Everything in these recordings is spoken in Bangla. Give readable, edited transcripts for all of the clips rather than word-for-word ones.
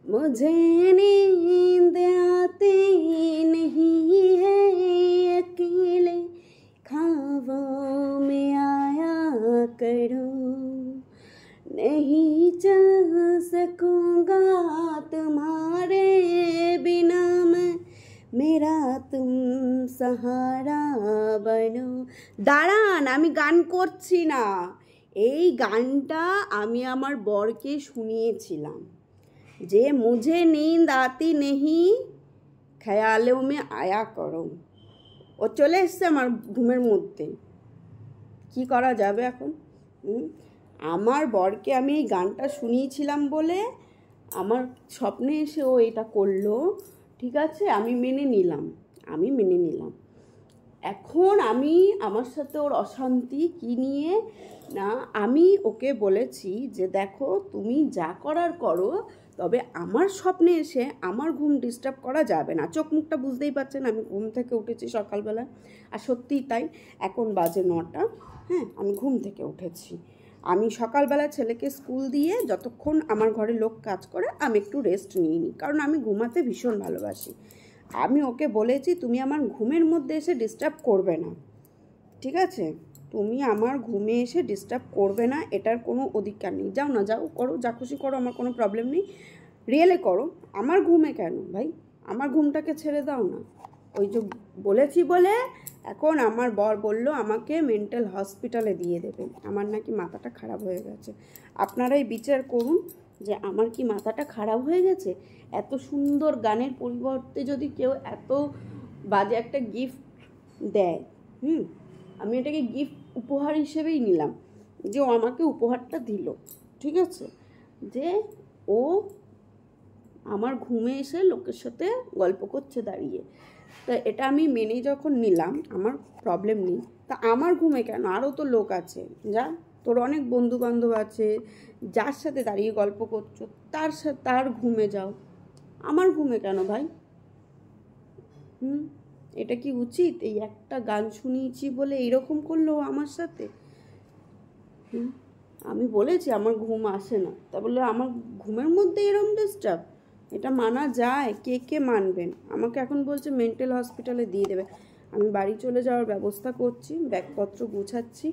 मुझे नींद आती नहीं है, अकेले ख्वाबों में आया करो, नहीं चल सकूँगा तुम्हारे बिना मैं, मेरा तुम सहारा बनो। দাঁড়ান, আমি গান করছি না। এই গানটা আমি আমার বরকে শুনিয়েছিলাম যে মুঝে नींद आती नहीं ख्यालों में आया करो। ও চলে এসছে আমার ঘুমের মধ্যে। কি করা যাবে এখন? আমার বরকে আমি এই গানটা শুনিয়েছিলাম বলে আমার স্বপ্নে এসে ও এটা করলো। ঠিক আছে, আমি মেনে নিলাম। এখন আমি আমার সাথে ওর অশান্তি কি নিয়ে না, আমি ওকে বলেছি যে দেখো তুমি যা করার করো, তবে আমার স্বপ্নে এসে আমার ঘুম ডিস্টার্ব করা যাবে না। চোখ মুখটা বুঝতেই পারছেন, আমি ঘুম থেকে উঠেছি সকালবেলা, আর সত্যিই তাই। এখন বাজে 9টা। হ্যাঁ, আমি ঘুম থেকে উঠেছি। আমি সকালবেলা ছেলেকে স্কুল দিয়ে যতক্ষণ আমার ঘরে লোক কাজ করে আমি একটু রেস্ট নিই, কারণ আমি ঘুমাতে ভীষণ ভালোবাসি। আমি ওকে বলেছি তুমি আমার ঘুমের মধ্যে এসে ডিস্টার্ব করবে না, ঠিক আছে? তুমি আমার ঘুমে এসে ডিস্টার্ব করবে না, এটার কোনো অধিকার নেই। যাও না, যাও, করো, যা খুশি করো, আমার কোনো প্রবলেম নেই। রিয়েলে করো, আমার ঘুমে কেন ভাই? আমার ঘুমটাকে ছেড়ে দাও না। ওই যে বলেছি বলে এখন আমার বর বলল আমাকে মেন্টাল হসপিটালে দিয়ে দেবে। আমার নাকি মাথাটা খারাপ হয়ে গেছে। আপনারাই বিচার করুন যে আমার কি মাথাটা খারাপ হয়ে গেছে? এত সুন্দর গানের পরিবর্তে যদি কেউ এত বাজে একটা গিফট দেয়, আমি এটাকে গিফট উপহার হিসেবেই নিলাম যে ও আমাকে উপহারটা দিল। ঠিক আছে, যে ও আমার ঘুমে এসে লোকের সাথে গল্প করছে দাঁড়িয়ে। তা এটা আমি মেনে যখন নিলাম, আমার প্রবলেম নেই। তা আমার ঘুমে কেন? আরও তো লোক আছে, যা, তোর অনেক বন্ধুবান্ধব আছে, যার সাথে দাঁড়িয়ে গল্প করছো তার ঘুমে যাও, আমার ঘুমে কেন ভাই? এটা কি উচিত? এই একটা গান শুনিয়েছি বলে এইরকম করলো আমার সাথে? আমি বলেছি আমার ঘুম আসে না, তা বলে আমার ঘুমের মধ্যে এরকম ডিস্টার্ব? এটা মানা যায়? কে মানবেন? আমাকে এখন বলছে মেন্টাল হসপিটালে দিয়ে দেবে। আমি বাড়ি চলে যাওয়ার ব্যবস্থা করছি, ব্যাগপত্র গুছাচ্ছি।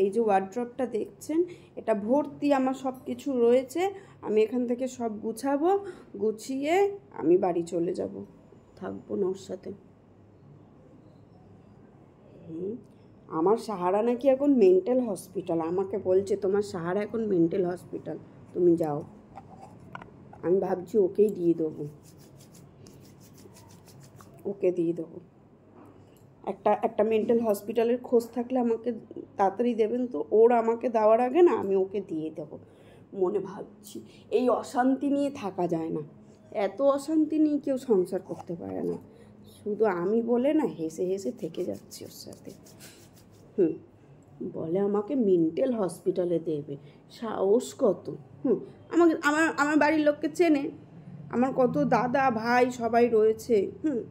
এই যে ওয়ার্ড্রপটা দেখছেন, এটা ভর্তি আমার সব কিছু রয়েছে। আমি এখান থেকে সব গুছাবো, গুছিয়ে আমি বাড়ি চলে যাব, থাকবো না ওর সাথে। আমার সাহারা নাকি এখন মেন্টাল হসপিটাল। আমাকে বলছে তোমার সাহারা এখন মেন্টাল হসপিটাল, তুমি যাও। আমি ভাবছি ওকেই দিয়ে দেবো, একটা মেন্টাল হসপিটালের খোঁজ থাকলে আমাকে তাড়াতাড়ি দেবেন তো। ওর আমাকে দেওয়ার আগে না আমি ওকে দিয়ে দেবো মনে ভাবছি। এই অশান্তি নিয়ে থাকা যায় না, এত অশান্তি নিয়ে কেউ সংসার করতে পারে না। শুধু আমি বলে না হেসে হেসে থেকে যাচ্ছি ওর সাথে। বলে আমাকে মেন্টাল হসপিটালে দেবে, সাহস কত! আমার বাড়ির লোককে চেনে, আমার কত দাদা ভাই সবাই রয়েছে।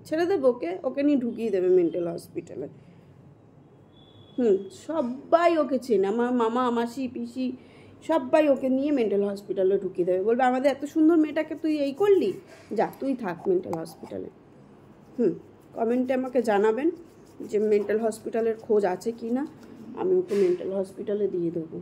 ছেড়ে দেবে ওকে নিয়ে ঢুকিয়ে দেবে মেন্টাল হসপিটালে। সবাই ওকে চেনে, আমার মামা মাসি পিসি সবাই ওকে নিয়ে মেন্টাল হসপিটালে ঢুকিয়ে দেবে। বলবে আমাদের এত সুন্দর মেয়েটাকে তুই এই করলি, যা তুই থাক মেন্টাল হসপিটালে। কমেন্টে আমাকে জানাবেন যে মেন্টাল হসপিটালের খোঁজ আছে কি না, আমি ওকে মেন্টাল হসপিটালে দিয়ে দেবো।